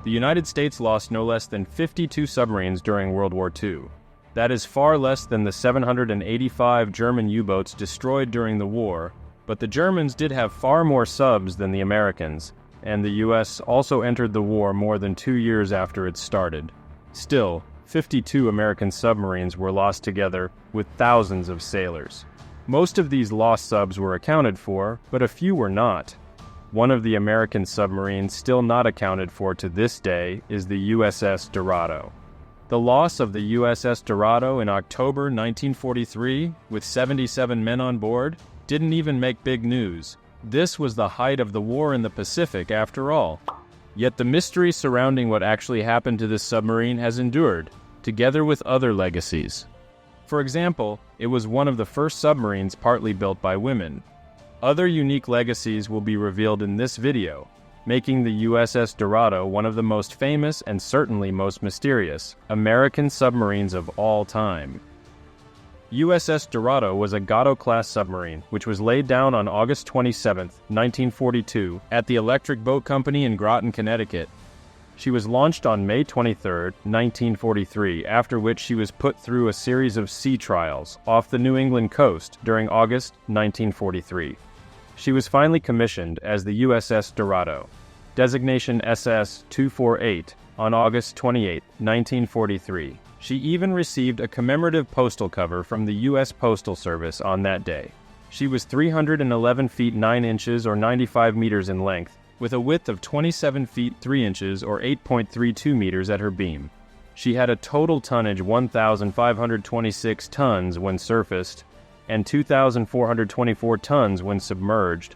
The United States lost no less than 52 submarines during World War II. That is far less than the 785 German U-boats destroyed during the war, but the Germans did have far more subs than the Americans, and the US also entered the war more than 2 years after it started. Still, 52 American submarines were lost together with thousands of sailors. Most of these lost subs were accounted for, but a few were not. One of the American submarines still not accounted for to this day is the USS Dorado. The loss of the USS Dorado in October 1943, with 77 men on board, didn't even make big news. This was the height of the war in the Pacific, after all. Yet the mystery surrounding what actually happened to this submarine has endured, together with other legacies. For example, it was one of the first submarines partly built by women. Other unique legacies will be revealed in this video, making the USS Dorado one of the most famous and certainly most mysterious American submarines of all time. USS Dorado was a Gato-class submarine, which was laid down on August 27, 1942, at the Electric Boat Company in Groton, Connecticut. She was launched on May 23, 1943, after which she was put through a series of sea trials off the New England coast during August 1943. She was finally commissioned as the USS Dorado, designation SS-248, on August 28, 1943. She even received a commemorative postal cover from the U.S. Postal Service on that day. She was 311 feet 9 inches or 95 meters in length, with a width of 27 feet 3 inches or 8.32 meters at her beam. She had a total tonnage 1,526 tons when surfaced, and 2,424 tons when submerged,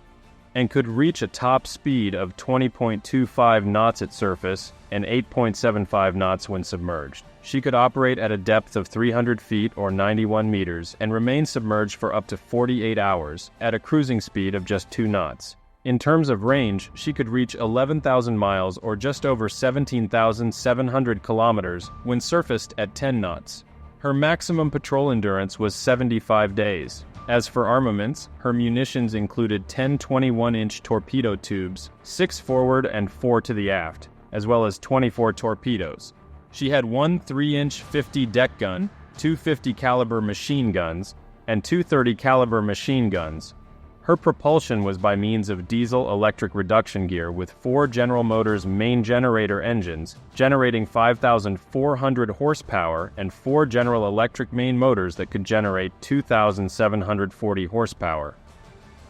and could reach a top speed of 20.25 knots at surface and 8.75 knots when submerged. She could operate at a depth of 300 feet or 91 meters and remain submerged for up to 48 hours at a cruising speed of just 2 knots. In terms of range, she could reach 11,000 miles or just over 17,700 kilometers when surfaced at 10 knots. Her maximum patrol endurance was 75 days. As for armaments, her munitions included 10 21-inch torpedo tubes, 6 forward and 4 to the aft, as well as 24 torpedoes. She had one 3-inch 50 deck gun, 2 50 caliber machine guns, and 2 30 caliber machine guns. Her propulsion was by means of diesel-electric reduction gear with 4 General Motors main generator engines, generating 5,400 horsepower, and 4 General Electric main motors that could generate 2,740 horsepower.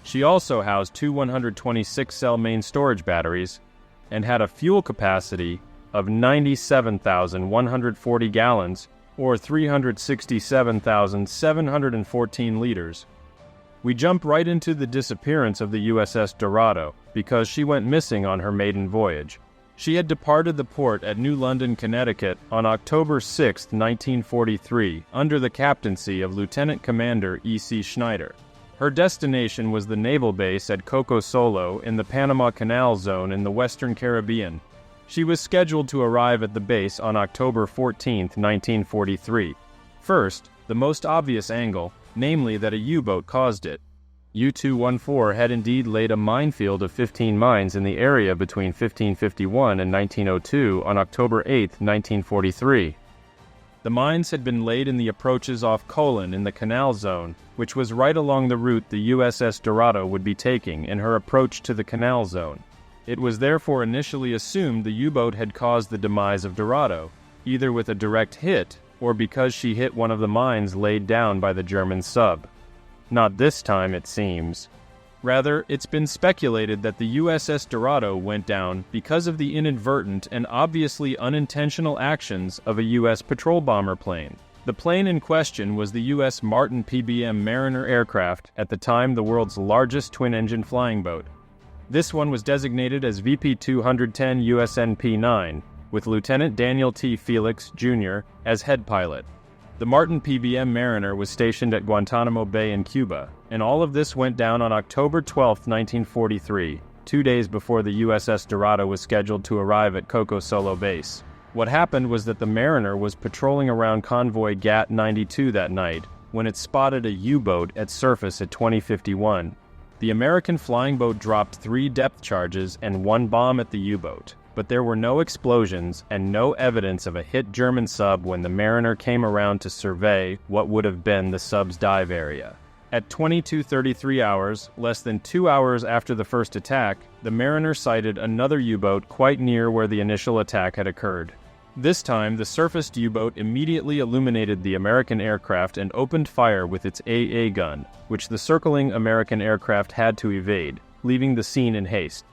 She also housed 2 126-cell main storage batteries and had a fuel capacity of 97,140 gallons, or 367,714 liters. We jump right into the disappearance of the USS Dorado, because she went missing on her maiden voyage. She had departed the port at New London, Connecticut on October 6, 1943, under the captaincy of Lieutenant Commander E.C. Schneider. Her destination was the naval base at Coco Solo in the Panama Canal Zone in the Western Caribbean. She was scheduled to arrive at the base on October 14, 1943. First, the most obvious angle, namely that a U-boat caused it. U-214 had indeed laid a minefield of 15 mines in the area between 1551 and 1902 on October 8, 1943. The mines had been laid in the approaches off Colon in the Canal Zone, which was right along the route the USS Dorado would be taking in her approach to the Canal Zone. It was therefore initially assumed the U-boat had caused the demise of Dorado, either with a direct hit or because she hit one of the mines laid down by the German sub. Not this time, it seems. Rather, it's been speculated that the USS Dorado went down because of the inadvertent and obviously unintentional actions of a U.S. patrol bomber plane. The plane in question was the U.S. Martin PBM Mariner aircraft, at the time the world's largest twin-engine flying boat. This one was designated as VP-210 USNP-9, with Lieutenant Daniel T. Felix, Jr. as head pilot. The Martin PBM Mariner was stationed at Guantanamo Bay in Cuba, and all of this went down on October 12, 1943, 2 days before the USS Dorado was scheduled to arrive at Coco Solo Base. What happened was that the Mariner was patrolling around convoy GAT-92 that night when it spotted a U-boat at surface at 2051. The American flying boat dropped 3 depth charges and 1 bomb at the U-boat, but there were no explosions and no evidence of a hit German sub when the Mariner came around to survey what would have been the sub's dive area. At 22:33 hours, less than 2 hours after the first attack, the Mariner sighted another U-boat quite near where the initial attack had occurred. This time, the surfaced U-boat immediately illuminated the American aircraft and opened fire with its AA gun, which the circling American aircraft had to evade, leaving the scene in haste.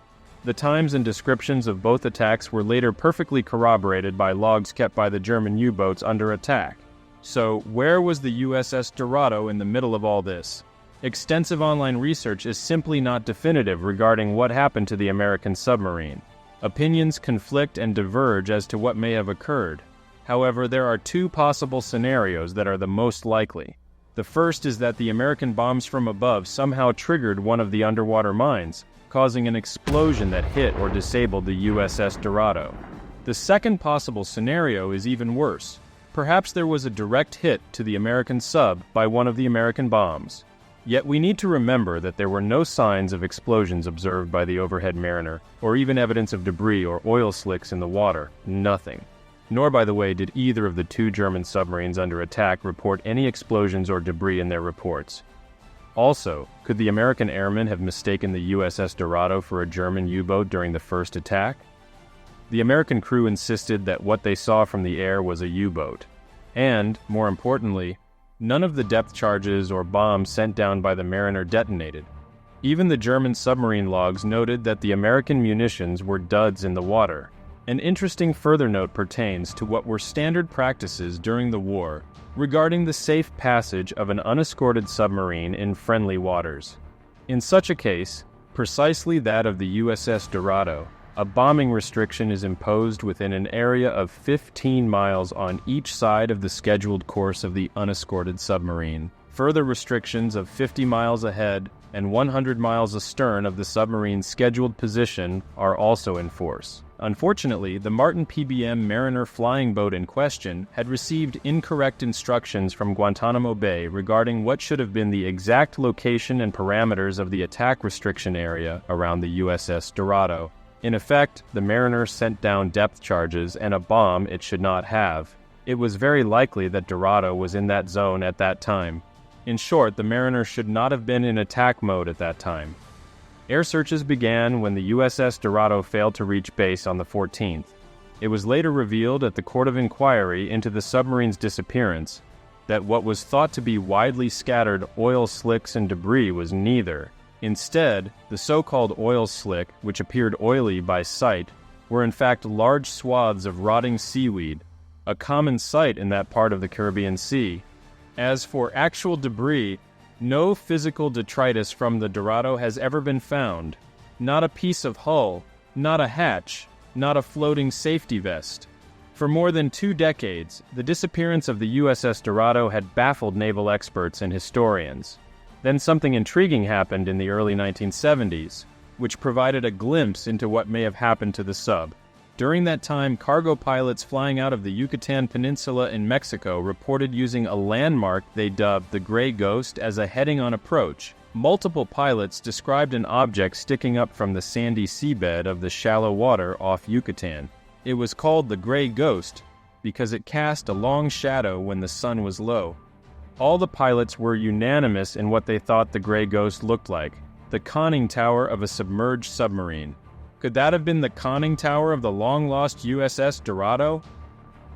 The times and descriptions of both attacks were later perfectly corroborated by logs kept by the German U-boats under attack. So, where was the USS Dorado in the middle of all this? Extensive online research is simply not definitive regarding what happened to the American submarine. Opinions conflict and diverge as to what may have occurred. However, there are two possible scenarios that are the most likely. The first is that the American bombs from above somehow triggered one of the underwater mines, causing an explosion that hit or disabled the USS Dorado. The second possible scenario is even worse. Perhaps there was a direct hit to the American sub by one of the American bombs. Yet we need to remember that there were no signs of explosions observed by the overhead Mariner, or even evidence of debris or oil slicks in the water. Nothing. Nor, by the way, did either of the two German submarines under attack report any explosions or debris in their reports. Also, could the American airmen have mistaken the USS Dorado for a German U-boat during the first attack? The American crew insisted that what they saw from the air was a U-boat. And, more importantly, none of the depth charges or bombs sent down by the Mariner detonated. Even the German submarine logs noted that the American munitions were duds in the water. An interesting further note pertains to what were standard practices during the war regarding the safe passage of an unescorted submarine in friendly waters. In such a case, precisely that of the USS Dorado, a bombing restriction is imposed within an area of 15 miles on each side of the scheduled course of the unescorted submarine. Further restrictions of 50 miles ahead and 100 miles astern of the submarine's scheduled position are also in force. Unfortunately, the Martin PBM Mariner flying boat in question had received incorrect instructions from Guantanamo Bay regarding what should have been the exact location and parameters of the attack restriction area around the USS Dorado. In effect, the Mariner sent down depth charges and a bomb it should not have. It was very likely that Dorado was in that zone at that time. In short, the Mariner should not have been in attack mode at that time. Air searches began when the USS Dorado failed to reach base on the 14th. It was later revealed at the Court of Inquiry into the submarine's disappearance that what was thought to be widely scattered oil slicks and debris was neither. Instead, the so-called oil slick, which appeared oily by sight, were in fact large swaths of rotting seaweed, a common sight in that part of the Caribbean Sea. As for actual debris, no physical detritus from the Dorado has ever been found. Not a piece of hull, not a hatch, not a floating safety vest. For more than 2 decades, the disappearance of the USS Dorado had baffled naval experts and historians. Then something intriguing happened in the early 1970s, which provided a glimpse into what may have happened to the sub. During that time, cargo pilots flying out of the Yucatan Peninsula in Mexico reported using a landmark they dubbed the Gray Ghost as a heading on approach. Multiple pilots described an object sticking up from the sandy seabed of the shallow water off Yucatan. It was called the Gray Ghost because it cast a long shadow when the sun was low. All the pilots were unanimous in what they thought the Gray Ghost looked like, the conning tower of a submerged submarine. Could that have been the conning tower of the long-lost USS Dorado?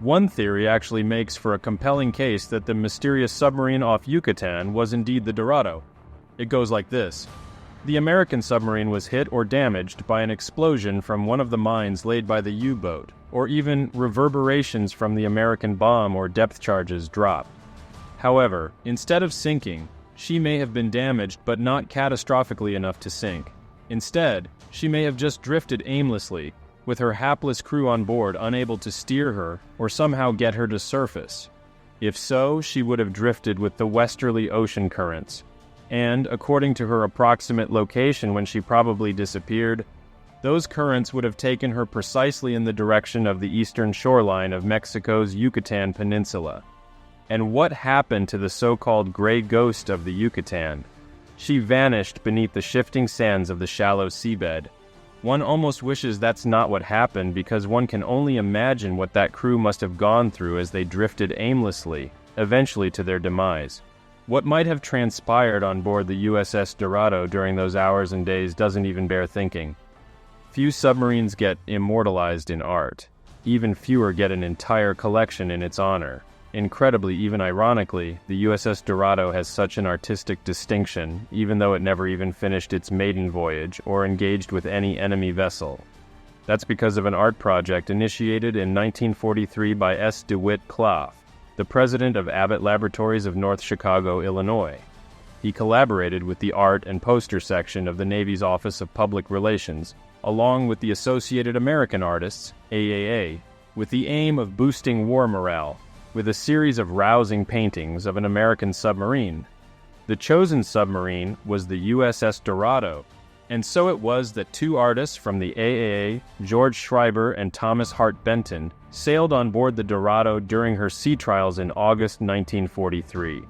One theory actually makes for a compelling case that the mysterious submarine off Yucatan was indeed the Dorado. It goes like this. The American submarine was hit or damaged by an explosion from one of the mines laid by the U-boat, or even reverberations from the American bomb or depth charges dropped. However, instead of sinking, she may have been damaged but not catastrophically enough to sink. Instead, she may have just drifted aimlessly, with her hapless crew on board unable to steer her or somehow get her to surface. If so, she would have drifted with the westerly ocean currents. And, according to her approximate location when she probably disappeared, those currents would have taken her precisely in the direction of the eastern shoreline of Mexico's Yucatan Peninsula. And what happened to the so-called Gray Ghost of the Yucatan? She vanished beneath the shifting sands of the shallow seabed. One almost wishes that's not what happened because one can only imagine what that crew must have gone through as they drifted aimlessly, eventually to their demise. What might have transpired on board the USS Dorado during those hours and days doesn't even bear thinking. Few submarines get immortalized in art. Even fewer get an entire collection in its honor. Incredibly, even ironically, the USS Dorado has such an artistic distinction, even though it never even finished its maiden voyage or engaged with any enemy vessel. That's because of an art project initiated in 1943 by S. DeWitt Clough, the president of Abbott Laboratories of North Chicago, Illinois. He collaborated with the art and poster section of the Navy's Office of Public Relations, along with the Associated American Artists, AAA, with the aim of boosting war morale, with a series of rousing paintings of an American submarine. The chosen submarine was the USS Dorado, and so it was that two artists from the AAA, George Schreiber and Thomas Hart Benton, sailed on board the Dorado during her sea trials in August 1943.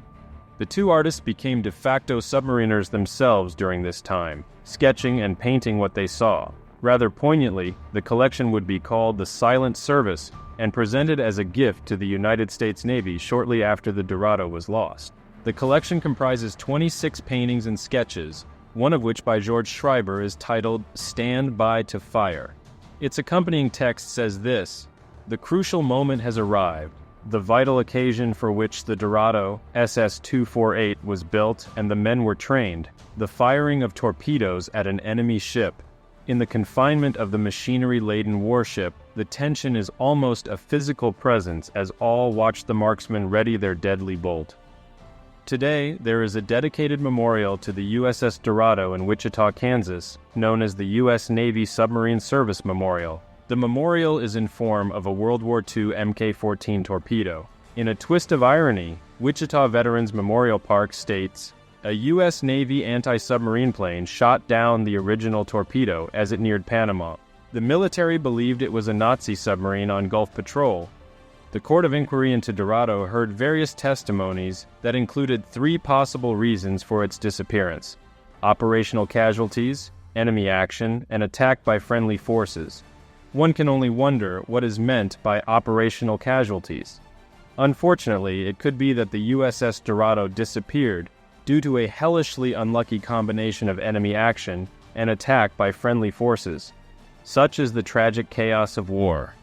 The two artists became de facto submariners themselves during this time, sketching and painting what they saw. Rather poignantly, the collection would be called the Silent Service and presented as a gift to the United States Navy shortly after the Dorado was lost. The collection comprises 26 paintings and sketches, one of which by George Schreiber is titled Stand By to Fire. Its accompanying text says this: "The crucial moment has arrived, the vital occasion for which the Dorado, SS-248, was built and the men were trained, the firing of torpedoes at an enemy ship. In the confinement of the machinery-laden warship, the tension is almost a physical presence as all watch the marksmen ready their deadly bolt." Today, there is a dedicated memorial to the USS Dorado in Wichita, Kansas, known as the U.S. Navy Submarine Service Memorial. The memorial is in form of a World War II Mk-14 torpedo. In a twist of irony, Wichita Veterans Memorial Park states, "A U.S. Navy anti-submarine plane shot down the original torpedo as it neared Panama. The military believed it was a Nazi submarine on Gulf patrol." The Court of Inquiry into Dorado heard various testimonies that included three possible reasons for its disappearance: operational casualties, enemy action, and attack by friendly forces. One can only wonder what is meant by operational casualties. Unfortunately, it could be that the USS Dorado disappeared due to a hellishly unlucky combination of enemy action and attack by friendly forces. Such is the tragic chaos of war.